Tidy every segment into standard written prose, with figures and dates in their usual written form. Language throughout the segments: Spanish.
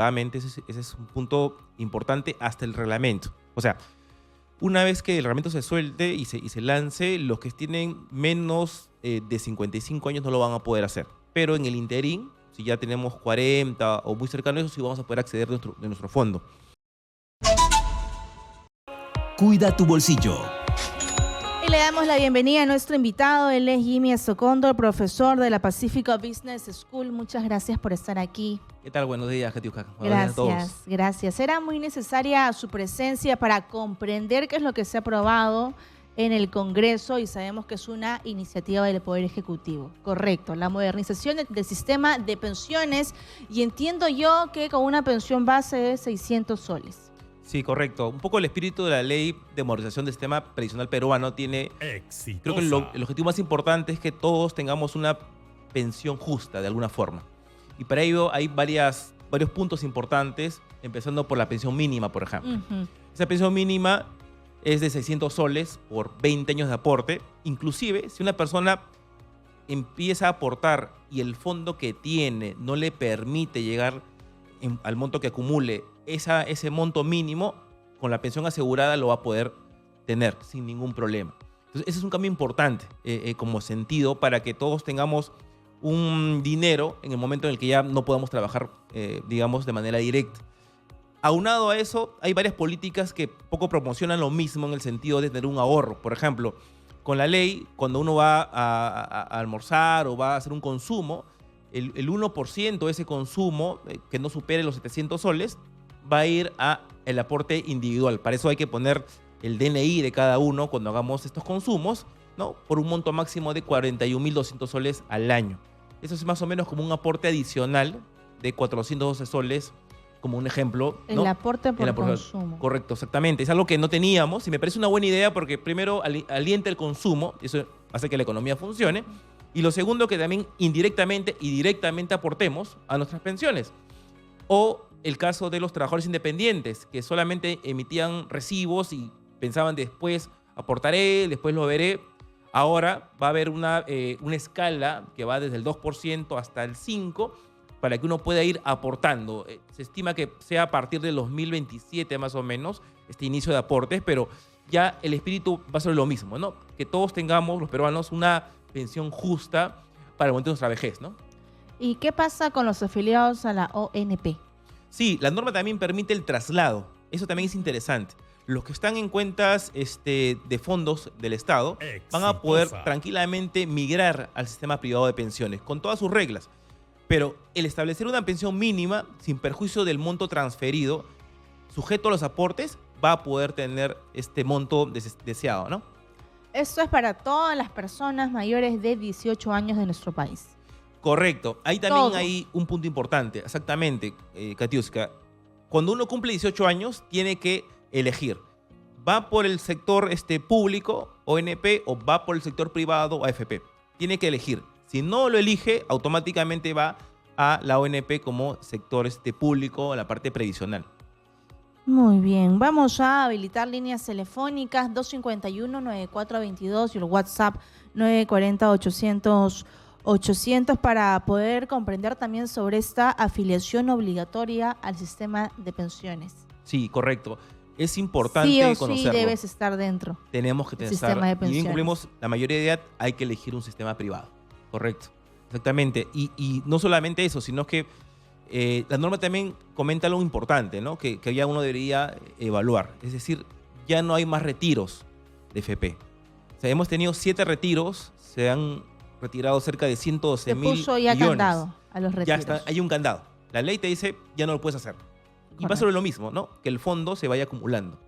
Ese es un punto importante hasta el reglamento. O sea, una vez que el reglamento se suelte y se lance, los que tienen menos de 55 años no lo van a poder hacer. Pero en el interín, si ya tenemos 40 o muy cercano a eso, sí vamos a poder acceder de nuestro fondo. Cuida tu bolsillo. Y le damos la bienvenida a nuestro invitado. Él es Jimmy Estocondo, profesor de la Pacifico Business School. Muchas gracias por estar aquí. ¿Qué tal? Buenos días, Katiuska. Buenos días a todos. Gracias. Era muy necesaria su presencia para comprender qué es lo que se ha aprobado en el Congreso y sabemos que es una iniciativa del Poder Ejecutivo. Correcto, la modernización del sistema de pensiones, y entiendo yo que con una pensión base de 600 soles. Sí, correcto. Un poco el espíritu de la ley de modernización del sistema previsional peruano tiene... Exitosa. Creo que el objetivo más importante es que todos tengamos una pensión justa de alguna forma. Y para ello hay varios puntos importantes, empezando por la pensión mínima, por ejemplo. Esa pensión mínima es de 600 soles por 20 años de aporte. Inclusive, si una persona empieza a aportar y el fondo que tiene no le permite llegar al monto que acumule, ese monto mínimo, con la pensión asegurada lo va a poder tener sin ningún problema. Entonces, ese es un cambio importante como sentido para que todos tengamos un dinero en el momento en el que ya no podamos trabajar, digamos, de manera directa. Aunado a eso, hay varias políticas que poco promocionan lo mismo en el sentido de tener un ahorro. Por ejemplo, con la ley, cuando uno va a almorzar o va a hacer un consumo, el 1% de ese consumo, que no supere los 700 soles, va a ir a el aporte individual. Para eso hay que poner el DNI de cada uno cuando hagamos estos consumos, ¿no? Por un monto máximo de 41.200 soles al año. Eso es más o menos como un aporte adicional de 412 soles, como un ejemplo, ¿no? El aporte por consumo. Correcto, exactamente. Es algo que no teníamos y me parece una buena idea porque primero alienta el consumo, y eso hace que la economía funcione. Y lo segundo, que también indirectamente y directamente aportemos a nuestras pensiones. O el caso de los trabajadores independientes, que solamente emitían recibos y pensaban después aportaré, después lo veré. Ahora va a haber una escala que va desde el 2% hasta el 5% para que uno pueda ir aportando. Se estima que sea a partir del 2027 más o menos este inicio de aportes, pero ya el espíritu va a ser lo mismo, ¿no? Que todos tengamos, los peruanos, una pensión justa para el momento de nuestra vejez, ¿no? ¿Y qué pasa con los afiliados a la ONP? Sí, la norma también permite el traslado. Eso también es interesante. Los que están en cuentas de fondos del Estado van a poder tranquilamente migrar al sistema privado de pensiones, con todas sus reglas. Pero el establecer una pensión mínima, sin perjuicio del monto transferido, sujeto a los aportes, va a poder tener este monto deseado, ¿no? Esto es para todas las personas mayores de 18 años de nuestro país. Correcto. Ahí también hay un punto importante, exactamente, Katiuska. Cuando uno cumple 18 años, tiene que elegir. ¿Va por el sector público, ONP, o va por el sector privado, AFP? Tiene que elegir. Si no lo elige, automáticamente va a la ONP como sector público, la parte previsional. Muy bien, vamos a habilitar líneas telefónicas 251-9422 y el WhatsApp 940-800-800 para poder comprender también sobre esta afiliación obligatoria al sistema de pensiones. Sí, correcto. Es importante sí o conocerlo. Sí debes estar dentro. Tenemos que del estar. Sistema de pensiones. Y bien cumplimos la mayoría de edad, hay que elegir un sistema privado. Correcto. Exactamente. Y no solamente eso, sino que la norma también comenta algo importante, ¿no? Que ya uno debería evaluar. Es decir, ya no hay más retiros de FP. O sea, hemos tenido 7 retiros, se han retirado cerca de 112 mil millones. Se puso ya candado a los retiros. Ya está, hay un candado. La ley te dice, ya no lo puedes hacer. Y va sobre lo mismo, ¿no? Que el fondo se vaya acumulando.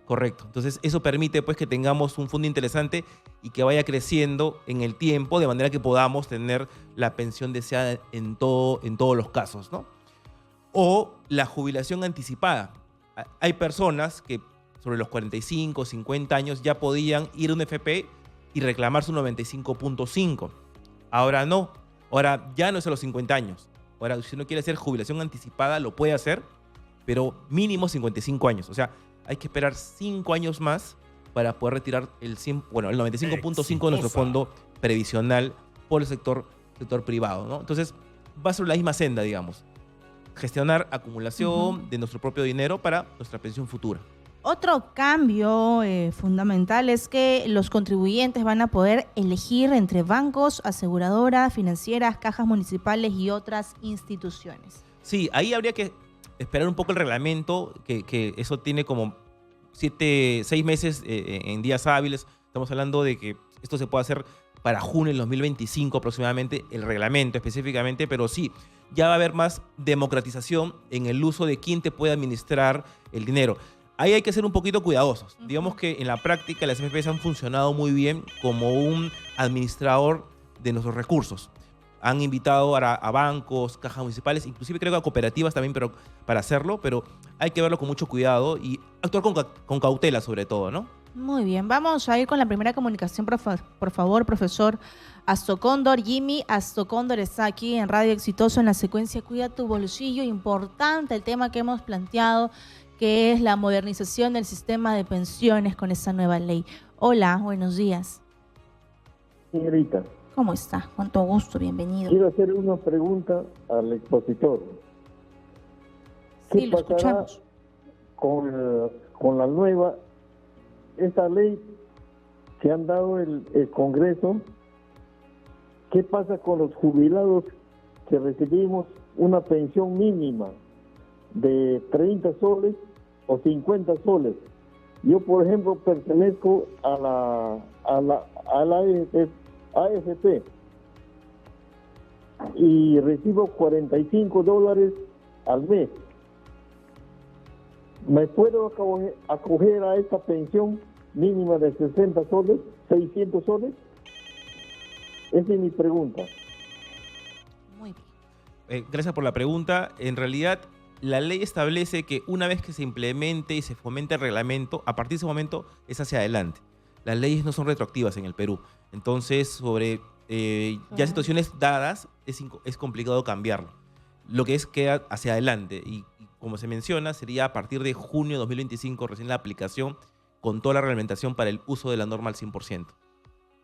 Correcto. Entonces, eso permite pues que tengamos un fondo interesante y que vaya creciendo en el tiempo, de manera que podamos tener la pensión deseada en todos los casos, ¿no? O la jubilación anticipada. Hay personas que sobre los 45, 50 años ya podían ir a un FP y reclamar su 95.5. Ahora no. Ahora ya no es a los 50 años. Ahora, si uno quiere hacer jubilación anticipada, lo puede hacer, pero mínimo 55 años. O sea, hay que esperar 5 años más para poder retirar el 95.5 de nuestro fondo previsional por el sector privado, ¿no? Entonces, va sobre la misma senda, digamos. gestionar acumulación de nuestro propio dinero para nuestra pensión futura. Otro cambio fundamental es que los contribuyentes van a poder elegir entre bancos, aseguradoras, financieras, cajas municipales y otras instituciones. Sí, ahí habría que esperar un poco el reglamento, que eso tiene como 6 meses en días hábiles. Estamos hablando de que esto se puede hacer para junio del 2025 aproximadamente, el reglamento específicamente, pero sí, ya va a haber más democratización en el uso de quién te puede administrar el dinero. Ahí hay que ser un poquito cuidadosos. Digamos que en la práctica las AFPs han funcionado muy bien como un administrador de nuestros recursos. Han invitado a bancos, cajas municipales, inclusive creo que a cooperativas también para hacerlo, pero hay que verlo con mucho cuidado y actuar con cautela sobre todo, ¿no? Muy bien, vamos a ir con la primera comunicación, por favor, profesor Astocóndor. Jimmy Astocóndor está aquí en Radio Exitoso en la secuencia Cuida tu bolsillo. Importante el tema que hemos planteado, que es la modernización del sistema de pensiones con esta nueva ley. Hola, buenos días. Señorita, ¿Cómo está? Con todo gusto, bienvenido. quiero hacer una pregunta al expositor. Sí, lo escuchamos. Con la nueva, esta ley que han dado el Congreso? ¿Qué pasa con los jubilados que recibimos una pensión mínima de 30 soles o 50 soles? Yo, por ejemplo, pertenezco a la AFP y recibo $45 al mes. ¿Me puedo acoger a esta pensión mínima de 60 soles, 600 soles? Esa es mi pregunta. Muy bien. Gracias por la pregunta. En realidad, la ley establece que una vez que se implemente y se fomente el reglamento, a partir de ese momento es hacia adelante. Las leyes no son retroactivas en el Perú. Entonces, sobre ya situaciones dadas, es complicado cambiarlo. Lo que es queda hacia adelante. Y como se menciona, sería a partir de junio de 2025 recién la aplicación con toda la reglamentación para el uso de la norma al 100%.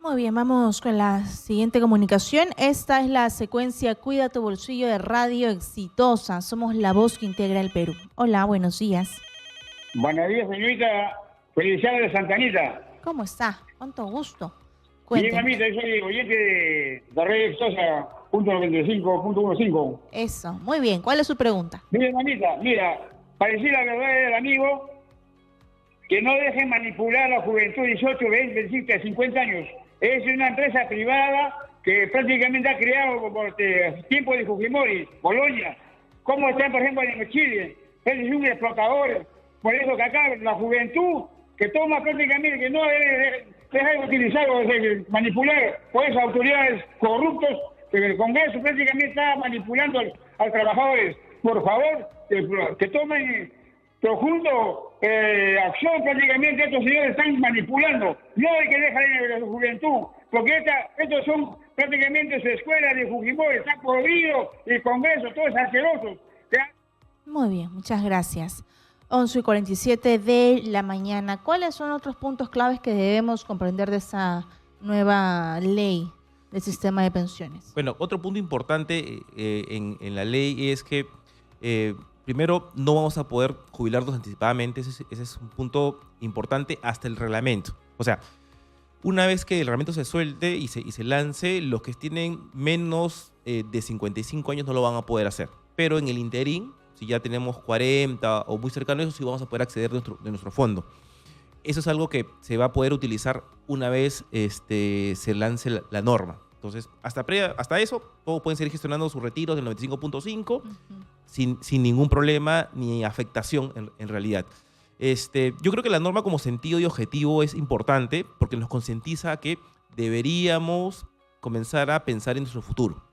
Muy bien, vamos con la siguiente comunicación. Esta es la secuencia Cuida tu bolsillo de Radio Exitosa. Somos la voz que integra el Perú. Hola, buenos días. Buenos días, señorita Feliciana de Santa Anita. ¿Cómo está? Cuánto gusto. Bien, Cuéntenos. mamita, yo soy oyente de Radio Exitosa, .95.15. Eso, muy bien. ¿Cuál es su pregunta? Mire, mamita, mira, para decir la verdad del amigo, que no dejen manipular a la juventud de 18, 20, 25, 50 años. Es una empresa privada que prácticamente ha creado por tiempo de Fujimori, Bolonia. ¿Cómo están, por ejemplo, en Chile? Él es un explotador. Por eso que acá la juventud que toma prácticamente, que no deja de utilizar o de manipular por esas autoridades corruptos, que el Congreso prácticamente está manipulando a los trabajadores. Por favor, que tomen conjunto acción. Prácticamente estos señores están manipulando. No hay que dejar a la juventud, porque estos son prácticamente su escuela de Fujimori, está podrido, el Congreso, todo es asqueroso. Muy bien, muchas gracias. 11:47 de la mañana. ¿Cuáles son otros puntos claves que debemos comprender de esa nueva ley del sistema de pensiones? Bueno, otro punto importante en la ley es que primero no vamos a poder jubilarnos anticipadamente. Ese es un punto importante hasta el reglamento. O sea, una vez que el reglamento se suelte y se lance, los que tienen menos de 55 años no lo van a poder hacer. Pero en el interín, si ya tenemos 40 o muy cercano a eso, sí vamos a poder acceder de nuestro fondo. Eso es algo que se va a poder utilizar una vez se lance la norma. Entonces, hasta eso, todos pueden seguir gestionando sus retiros del 95.5 sin ningún problema ni afectación en realidad. Yo creo que la norma como sentido y objetivo es importante porque nos concientiza que deberíamos comenzar a pensar en nuestro futuro.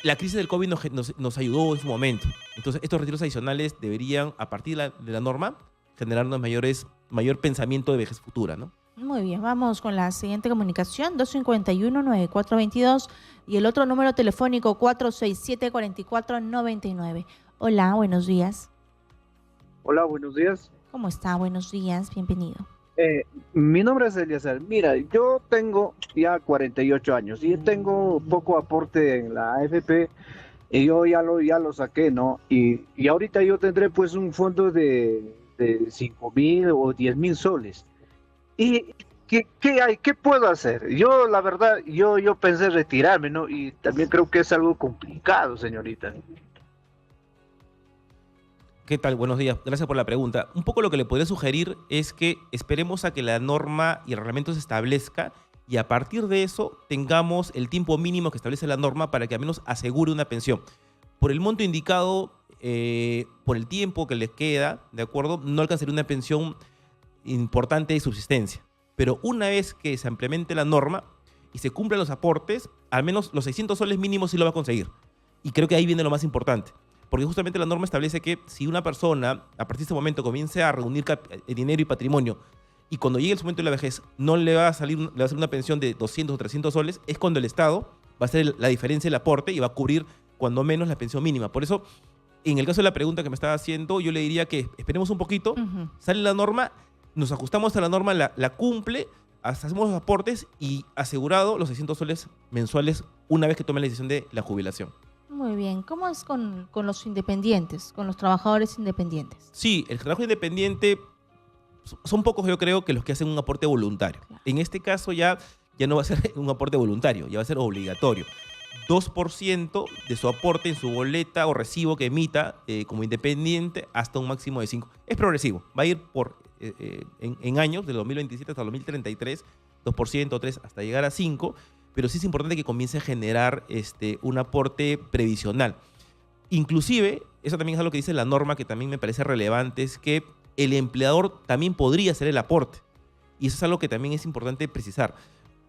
La crisis del COVID nos ayudó en su momento. Entonces, estos retiros adicionales deberían, a partir de la norma, generarnos mayor pensamiento de vejez futura, ¿no? Muy bien, vamos con la siguiente comunicación, 251-9422 y el otro número telefónico 467-4499. Hola, buenos días. Hola, buenos días. ¿Cómo está? Buenos días, bienvenido. Mi nombre es Eliezer. Mira, yo tengo ya 48 años y tengo poco aporte en la AFP Y yo ya lo saqué, ¿no? Y ahorita yo tendré pues un fondo de 5.000 o 10.000 soles. ¿Y qué hay? ¿Qué puedo hacer? Yo, la verdad, yo pensé retirarme, ¿no? Y también creo que es algo complicado, señorita. ¿Qué tal? Buenos días. Gracias por la pregunta. Un poco lo que le podría sugerir es que esperemos a que la norma y el reglamento se establezca y a partir de eso tengamos el tiempo mínimo que establece la norma para que al menos asegure una pensión. Por el monto indicado, por el tiempo que les queda, ¿de acuerdo? No alcanzaría una pensión importante de subsistencia. Pero una vez que se implemente la norma y se cumplan los aportes, al menos los 600 soles mínimos sí lo va a conseguir. Y creo que ahí viene lo más importante. Porque justamente la norma establece que si una persona a partir de ese momento comience a reunir dinero y patrimonio y cuando llegue el momento de la vejez no le va a salir una pensión de 200 o 300 soles, es cuando el Estado va a hacer la diferencia del aporte y va a cubrir cuando menos la pensión mínima. Por eso, en el caso de la pregunta que me estaba haciendo, yo le diría que esperemos un poquito, sale la norma, nos ajustamos a la norma, la cumple, hacemos los aportes y asegurado los 600 soles mensuales una vez que tome la decisión de la jubilación. Muy bien. ¿Cómo es con los independientes, con los trabajadores independientes? Sí, el trabajo independiente son pocos, yo creo, que los que hacen un aporte voluntario. Claro. En este caso ya no va a ser un aporte voluntario, ya va a ser obligatorio. 2% de su aporte en su boleta o recibo que emita como independiente hasta un máximo de 5%. Es progresivo, va a ir en años, del 2027 hasta 2033, 2%, 3%, hasta llegar a 5%. Pero sí es importante que comience a generar un aporte previsional. Inclusive, eso también es algo que dice la norma que también me parece relevante, es que el empleador también podría hacer el aporte. Y eso es algo que también es importante precisar.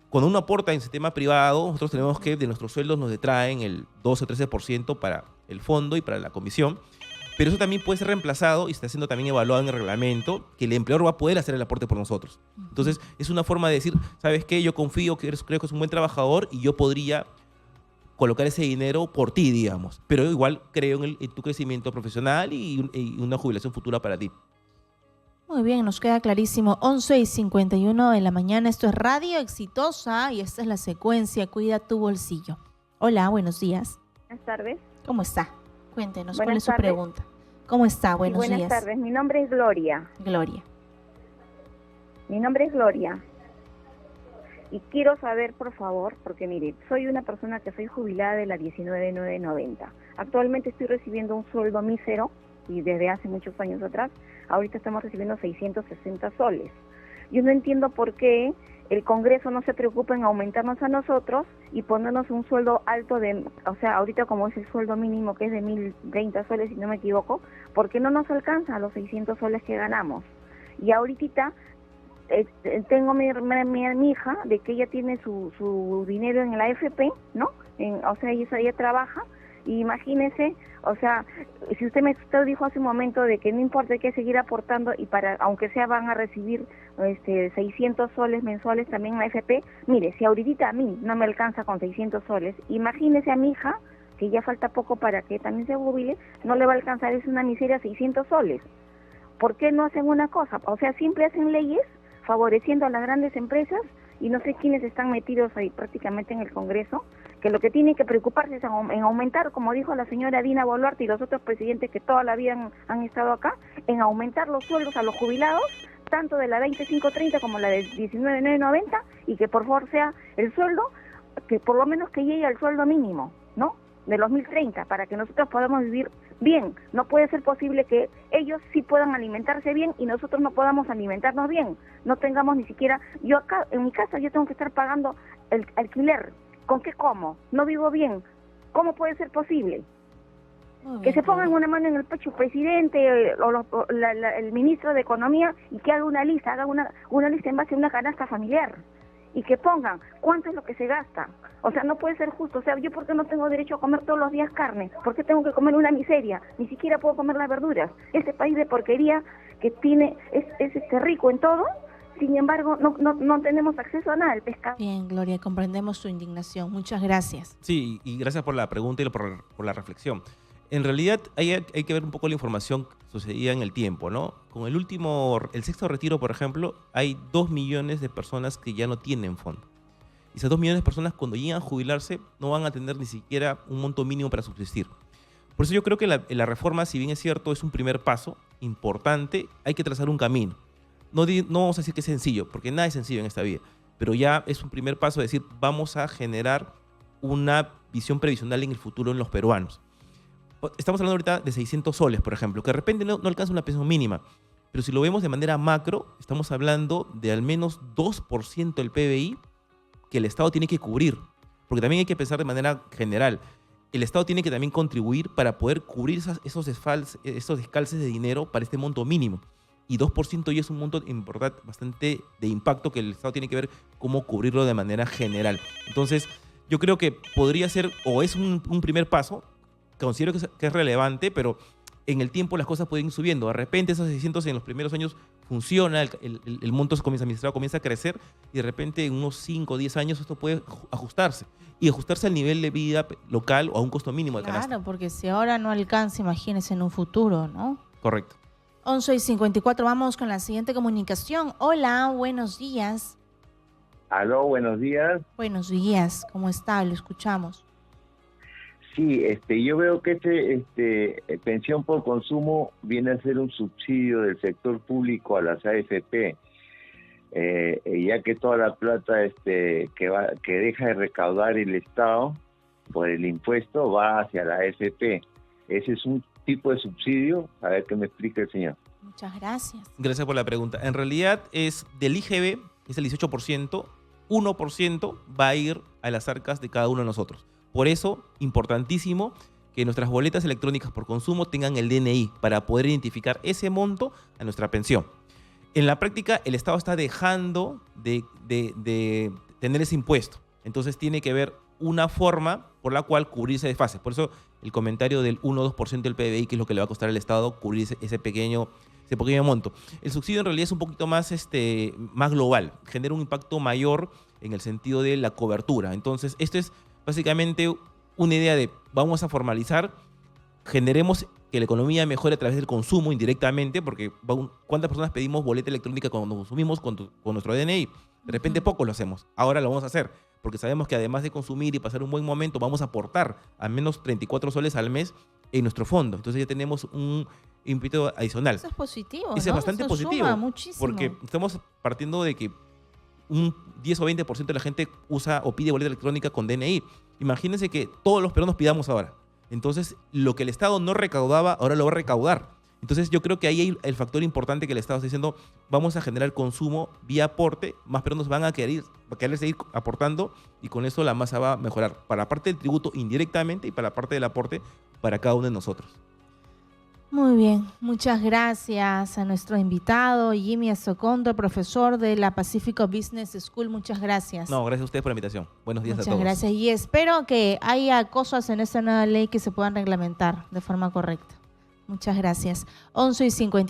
Cuando uno aporta en sistema privado, nosotros tenemos que de nuestros sueldos nos detraen el 12 o 13% para el fondo y para la comisión. Pero eso también puede ser reemplazado y está siendo también evaluado en el reglamento, que el empleador va a poder hacer el aporte por nosotros. Entonces, es una forma de decir, ¿sabes qué? Yo confío, creo que es un buen trabajador y yo podría colocar ese dinero por ti, digamos. Pero igual creo en tu crecimiento profesional y una jubilación futura para ti. Muy bien, nos queda clarísimo. 11:51 de la mañana. Esto es Radio Exitosa y esta es la secuencia Cuida tu bolsillo. Hola, buenos días. Buenas tardes. ¿Cómo está? Cuéntenos, Buenas ¿cuál es su tardes. pregunta? ¿Cómo está? Buenos días. Buenas tardes, mi nombre es Gloria. Gloria. Mi nombre es Gloria. Y quiero saber, por favor, porque mire, soy una persona que soy jubilada de la 19.990. Actualmente estoy recibiendo un sueldo mísero y desde hace muchos años atrás, ahorita estamos recibiendo 660 soles. Yo no entiendo por qué el Congreso no se preocupa en aumentarnos a nosotros y ponernos un sueldo alto o sea, ahorita como es el sueldo mínimo que es de 1.030 soles, si no me equivoco, ¿por qué no nos alcanza a los 600 soles que ganamos? Y ahorita tengo mi hija, de que ella tiene su dinero en la AFP, ¿no? O sea, ella trabaja. Y imagínese, o sea, si usted dijo hace un momento de que no importa, hay que seguir aportando y aunque sea van a recibir 600 soles mensuales también en la AFP, mire, si ahorita a mí no me alcanza con 600 soles, imagínese a mi hija, que ya falta poco para que también se jubile, no le va a alcanzar, es una miseria 600 soles. ¿Por qué no hacen una cosa? O sea, siempre hacen leyes favoreciendo a las grandes empresas y no sé quiénes están metidos ahí prácticamente en el Congreso, que lo que tiene que preocuparse es en aumentar, como dijo la señora Dina Boluarte y los otros presidentes que toda la vida han estado acá, en aumentar los sueldos a los jubilados, tanto de la 2530 como la de 19.990, y que por favor sea el sueldo, que por lo menos que llegue al sueldo mínimo, ¿no? De los 1.030, para que nosotros podamos vivir bien. No puede ser posible que ellos sí puedan alimentarse bien y nosotros no podamos alimentarnos bien. No tengamos ni siquiera, yo acá en mi casa yo tengo que estar pagando el alquiler. ¿Con qué como? No vivo bien. ¿Cómo puede ser posible? Que se pongan una mano en el pecho el presidente o el ministro de Economía y que haga una lista en base a una canasta familiar. Y que pongan cuánto es lo que se gasta. O sea, no puede ser justo. O sea, yo ¿por qué no tengo derecho a comer todos los días carne? ¿Por qué tengo que comer una miseria? Ni siquiera puedo comer las verduras. Este país de porquería que tiene es rico en todo. Sin embargo, no tenemos acceso a nada al pescado. Bien, Gloria, comprendemos su indignación. Muchas gracias. Sí, y gracias por la pregunta y por la reflexión. En realidad, hay que ver un poco la información que sucedía en el tiempo, ¿no? Con el sexto retiro, por ejemplo, hay 2 millones de personas que ya no tienen fondo. Y esas 2 millones de personas cuando llegan a jubilarse no van a tener ni siquiera un monto mínimo para subsistir. Por eso yo creo que la reforma, si bien es cierto, es un primer paso importante, hay que trazar un camino. No vamos a decir que es sencillo, porque nada es sencillo en esta vida, pero ya es un primer paso de decir, vamos a generar una visión previsional en el futuro en los peruanos. Estamos hablando ahorita de 600 soles, por ejemplo, que de repente no alcanza una pensión mínima, pero si lo vemos de manera macro, estamos hablando de al menos 2% del PBI que el Estado tiene que cubrir, porque también hay que pensar de manera general. El Estado tiene que también contribuir para poder cubrir esos descalces de dinero para este monto mínimo. Y 2% ya es un monto importante, bastante de impacto que el Estado tiene que ver cómo cubrirlo de manera general. Entonces, yo creo que podría ser, o es un primer paso, considero que es relevante, pero en el tiempo las cosas pueden ir subiendo. De repente esos 600 en los primeros años funciona, el monto administrado comienza a crecer y de repente en unos 5 o 10 años esto puede ajustarse. Y ajustarse al nivel de vida local o a un costo mínimo de canasta. Claro, porque si ahora no alcanza, imagínese en un futuro, ¿no? Correcto. 11:54, vamos con la siguiente comunicación. Hola, buenos días. Aló, buenos días. Buenos días, ¿cómo está? Lo escuchamos. Sí, yo veo que pensión por consumo viene a ser un subsidio del sector público a las AFP, ya que toda la plata que deja de recaudar el Estado por el impuesto va hacia la AFP. Ese es un tipo de subsidio. A ver qué me explica el señor. Muchas gracias. Gracias por la pregunta. En realidad es del IGB, es el 18%, 1% va a ir a las arcas de cada uno de nosotros. Por eso, importantísimo que nuestras boletas electrónicas por consumo tengan el DNI para poder identificar ese monto a nuestra pensión. En la práctica, el Estado está dejando de tener ese impuesto. Entonces, tiene que haber una forma por la cual cubrirse de fase. Por eso, el comentario del 1 o 2% del PBI, que es lo que le va a costar al Estado cubrir ese pequeño monto. El subsidio en realidad es un poquito más global, genera un impacto mayor en el sentido de la cobertura. Entonces, esto es básicamente una idea de vamos a formalizar, generemos que la economía mejore a través del consumo indirectamente, porque ¿cuántas personas pedimos boleta electrónica cuando consumimos con nuestro DNI? De repente pocos lo hacemos. Ahora lo vamos a hacer, porque sabemos que además de consumir y pasar un buen momento, vamos a aportar al menos 34 soles al mes en nuestro fondo. Entonces ya tenemos un ímpetu adicional. Eso es positivo, Eso ¿no? es bastante Eso positivo. suma muchísimo. Porque estamos partiendo de que un 10 o 20% de la gente usa o pide boleta electrónica con DNI. Imagínense que todos los peruanos pidamos ahora. Entonces, lo que el Estado no recaudaba, ahora lo va a recaudar. Entonces, yo creo que ahí hay el factor importante que el Estado está diciendo, vamos a generar consumo vía aporte, más peruanos van a querer seguir aportando y con eso la masa va a mejorar para la parte del tributo indirectamente y para la parte del aporte para cada uno de nosotros. Muy bien, muchas gracias a nuestro invitado, Jimmy Azocondo, profesor de la Pacífico Business School. Muchas gracias. No, gracias a ustedes por la invitación. Buenos días a todos. Muchas gracias y espero que haya cosas en esta nueva ley que se puedan reglamentar de forma correcta. Muchas gracias. 11:50.